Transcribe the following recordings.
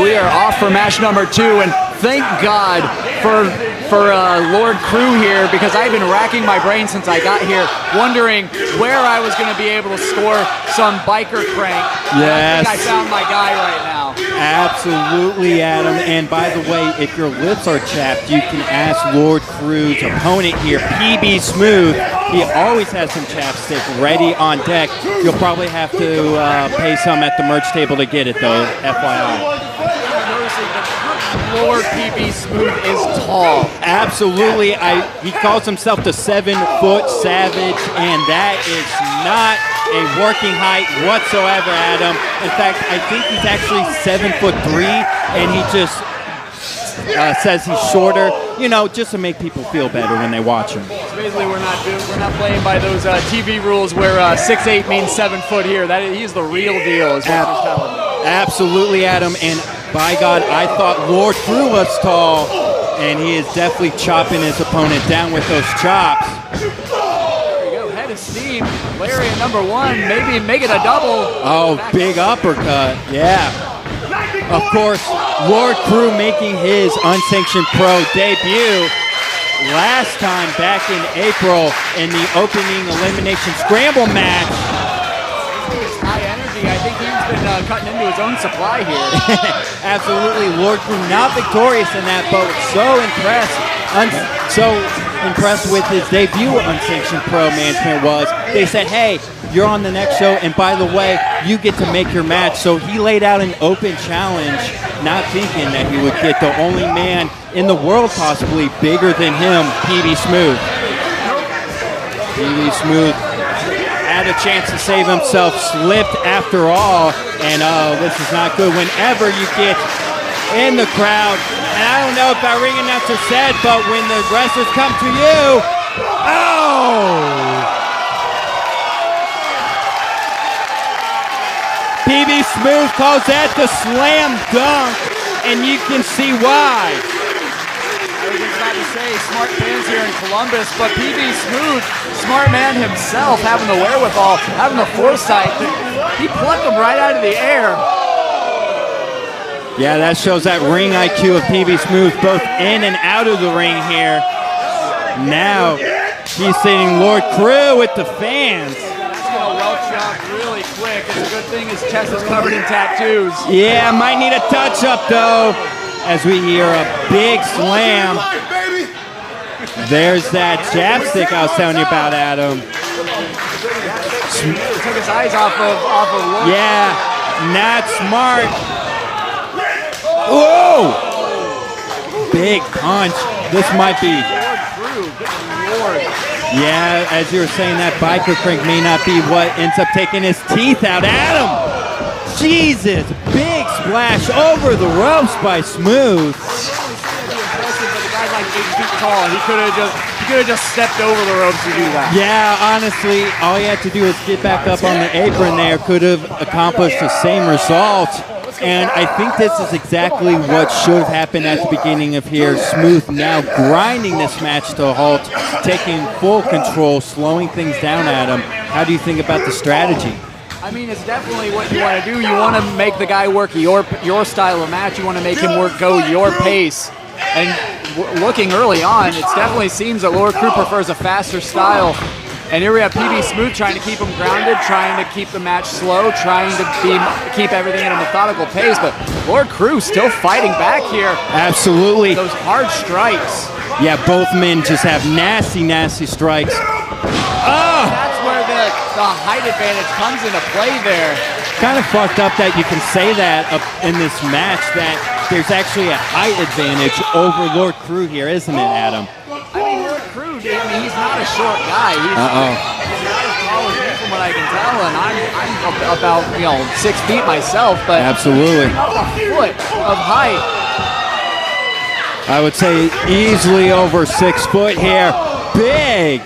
We are off for match number 2, and thank God for Lord Crew here, because I've been racking my brain since I got here, wondering where I was going to be able to score some biker crank. Yes. I think I found my guy right now. Absolutely, Adam. And by the way, if your lips are chapped, you can ask Lord Crew's opponent here, PB Smooth. He always has some chapstick ready on deck. You'll probably have to pay some at the merch table to get it, though, FYI. Lord PB Smooth is tall. Absolutely. He calls himself the 7-foot savage, and that is not a working height whatsoever, Adam. In fact, I think he's actually 7'3", and he just says he's shorter, you know, just to make people feel better when they watch him. So basically, we're not playing by those TV rules where 6'8" means 7 foot here. He's the real deal, is what you're telling me. Absolutely, Adam. And by God, I thought Lord Crew was tall, and he is definitely chopping his opponent down with those chops. There you go, head of steam. Lariat number 1, maybe make it a double. Oh, big uppercut, yeah. Of course, Lord Crew making his unsanctioned pro debut last time back in April in the opening elimination scramble match. High energy. I think he's been cutting into his own supply here. Absolutely, Lord Crew not victorious in that, but so impressed with his debut unsanctioned pro management was. They said, hey, you're on the next show, and by the way, you get to make your match. So he laid out an open challenge, not thinking that he would get the only man in the world possibly bigger than him, PB Smooth. PB Smooth had a chance to save himself, slipped after all, and this is not good. Whenever you get in the crowd, and I don't know if our ring announcer said, but when the wrestlers come to you, oh! PB Smooth calls that the slam dunk, and you can see why. I was just about to say, smart fans here in Columbus, but PB Smooth, smart man himself, having the wherewithal, having the foresight, he plucked him right out of the air. Yeah, that shows that ring IQ of PB Smooth, both in and out of the ring here. Now, he's seeing Lord Crew with the fans. That's going to welch out really quick. It's a good thing his chest is covered in tattoos. Yeah, might need a touch-up, though, as we hear a big slam. There's that chapstick I was telling you about, Adam. Took his eyes off of Lord. Yeah, not smart. Whoa! Big punch. This might be. Yeah, as you were saying, that biker crank may not be what ends up taking his teeth out. Adam! Jesus! Big splash over the ropes by Smooth. Like 8 feet tall. He could have just stepped over the ropes to do that. Yeah, honestly, all he had to do was get back up on the apron there. Could have accomplished the same result. And I think this is exactly what should have happened at the beginning of here. Smooth now grinding this match to a halt, taking full control, slowing things down at him. How do you think about the strategy? I mean, it's definitely what you want to do. You want to make the guy work your style of match. You want to make him go your pace. And looking early on, it definitely seems that Lord Crew prefers a faster style. And here we have PB Smooth trying to keep him grounded, trying to keep the match slow, trying to keep everything at a methodical pace. But Lord Crew still fighting back here. Absolutely. Those hard strikes. Yeah, both men just have nasty, nasty strikes. Oh! That's where the height advantage comes into play there. Kind of fucked up that you can say that in this match, that there's actually a height advantage over Lord Crew here, isn't it, Adam? I mean, Lord Crew, he's not a short guy. He's not as tall as people from what I can tell, and I'm about 6 feet myself, but Absolutely. about a foot of height. I would say easily over 6 foot here. Big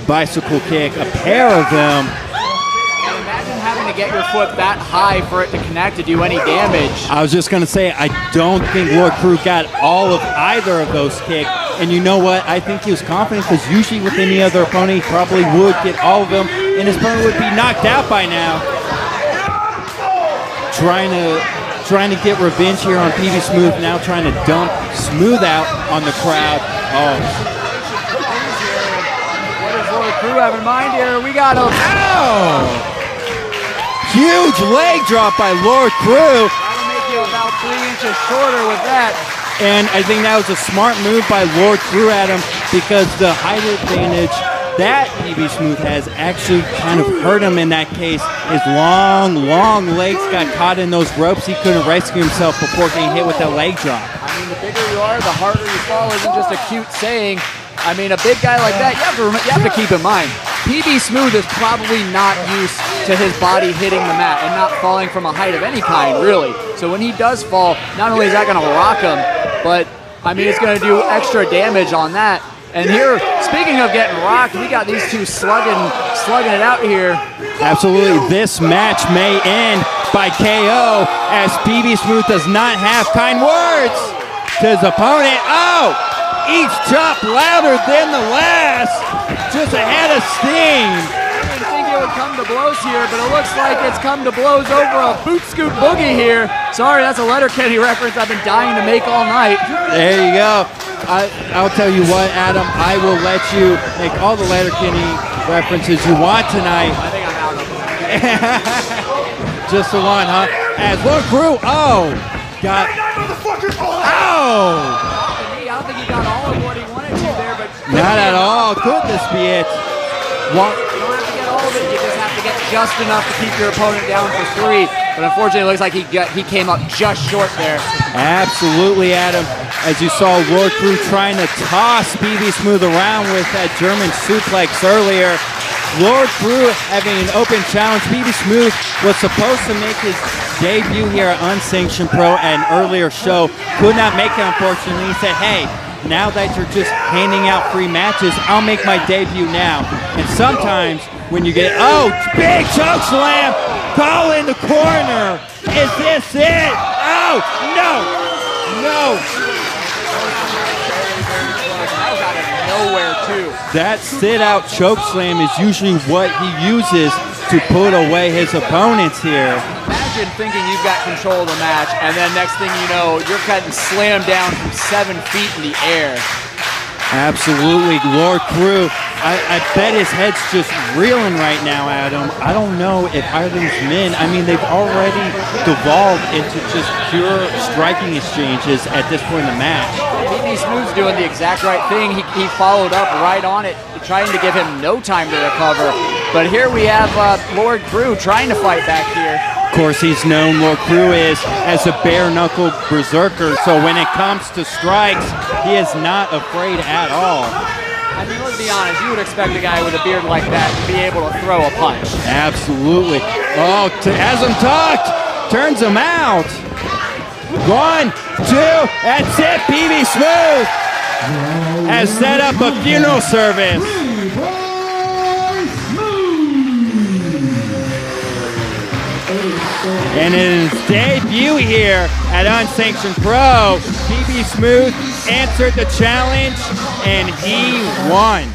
bicycle kick, a pair of them. And imagine having to get your foot that high for it to connect to do any damage. I was just going to say, I don't think Lord Crew got all of either of those kicks. And you know what? I think he was confident because usually with any other opponent, he probably would get all of them, and his opponent would be knocked out by now. Trying to get revenge here on PB Smooth, now trying to dump Smooth out on the crowd. Oh. What does Lord Crew have in mind here? We got him. Ow! Huge leg drop by Lord Crew. That'll make you about 3 inches shorter with that. And I think that was a smart move by Lord Crew at him because the height advantage that PB Smooth has actually kind of hurt him in that case. His long legs got caught in those ropes. He couldn't rescue himself before getting hit with that leg drop. I mean, the bigger you are, the harder you fall isn't just a cute saying. I mean, a big guy like that, you have to keep in mind, PB Smooth is probably not used to his body hitting the mat and not falling from a height of any kind, really. So when he does fall, not only is that going to rock him, but, I mean, it's going to do extra damage on that. And here, speaking of getting rocked, we got these two slugging it out here. Absolutely. This match may end by KO as PB Smooth does not have kind words to his opponent. Oh! Each chop louder than the last. Just ahead of steam. I didn't think it would come to blows here, but it looks like it's come to blows over a boot scoot boogie here. Sorry, that's a Letterkenny reference I've been dying to make all night. There you go. I'll tell you what, Adam, I will let you make all the Letterkenny references you want tonight. I think I'm out of them. Just the one, huh? As Lord Crew, got... Oh! I don't think he got all of what he wanted to there, but... Not at all. Could this be it? You don't have to get all of it, you just have to get just enough to keep your opponent down for 3. But unfortunately, it looks like he came up just short there. Absolutely, Adam. As you saw Lord Crew trying to toss PB Smooth around with that German suplex earlier. Lord Crew having an open challenge. PB Smooth was supposed to make his debut here at Unsanctioned Pro at an earlier show. Could not make it, unfortunately. He said, hey, now that you're just handing out free matches, I'll make my debut now. And sometimes when you get, big choke slam, call in the corner. Is this it? Oh, no. That was out of nowhere, too. That sit-out choke slam is usually what he uses to put away his opponents here. Imagine thinking you've got control of the match, and then next thing you know, you're getting slammed down from 7 feet in the air. Absolutely, Lord Crew. I bet his head's just reeling right now, Adam. I don't know if either of these men, I mean, they've already devolved into just pure striking exchanges at this point in the match. PB Smooth's doing the exact right thing. He followed up right on it, trying to give him no time to recover. But here we have Lord Crew trying to fight back here. Of course, he's known, Lord Crew is, as a bare-knuckle berserker. So when it comes to strikes, he is not afraid at all. I mean, let's be honest, you would expect a guy with a beard like that to be able to throw a punch. Absolutely. Has him tucked, turns him out. 1, 2, that's it. PB Smooth has set up a funeral service. And in his debut here at Unsanctioned Pro, PB Smooth answered the challenge and he won.